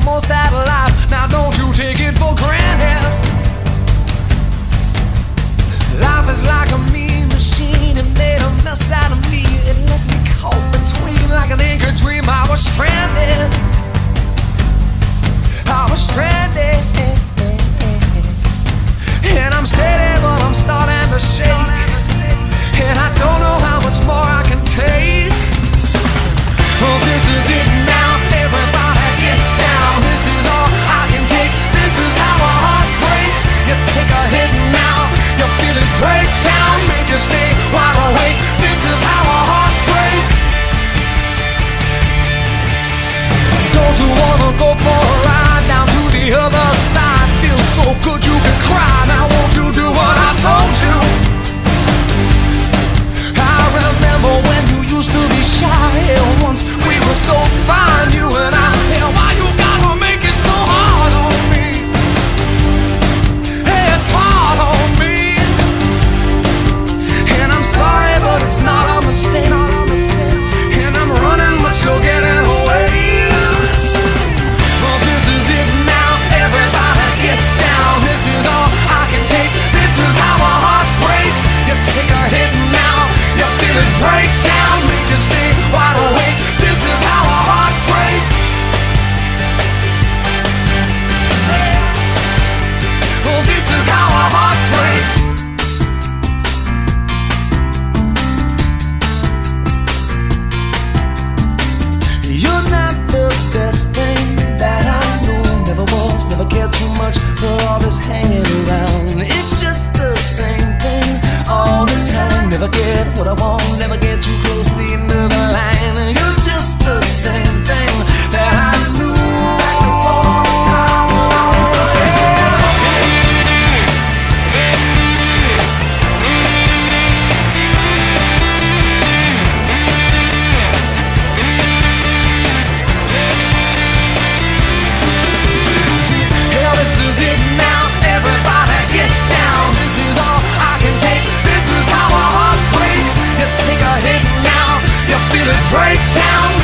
most out of life. Now don't you take it for granted. Life is like a mean machine. It made a mess out of me. It left me caught between like an anchor dream. I was stranded. I was stranded. And I'm steady, but I'm starting to shake. And I don't know how much more I can take. Oh, this is it now. Everybody get down. This is all I can take. This is how a heart breaks. You take a hit now. You feel it break down. Make you stay wide awake. This is how a heart breaks. Don't you wanna go for a ride down to the other side? Feels so good you can cry. Now won't you do what I told you? I remember when you used to be shy. Once we were so fine, you and I. Yeah, why you gotta make it so hard on me? Hey, it's hard on me. And I'm sorry, but it's not a mistake. And I'm running, but you're getting away. Well, this is it now. Everybody get down. This is all I can take. This is how a heart breaks. You take a hit now. You feel it break down. Make you stay wide awake. This is how a heart breaks. Well, this is how a heart breaks. You're not the best thing that I know. Never was, never cared too much for all this hanging around. It's just the same thing all the time. Never get what I want, never get too close to the end of the line. You're just the same thing that I knew back before the time I was there. Hell, this is it now. Everybody get down. This is all I can take. This is how a heart breaks. You take a hit now. You feel it break down.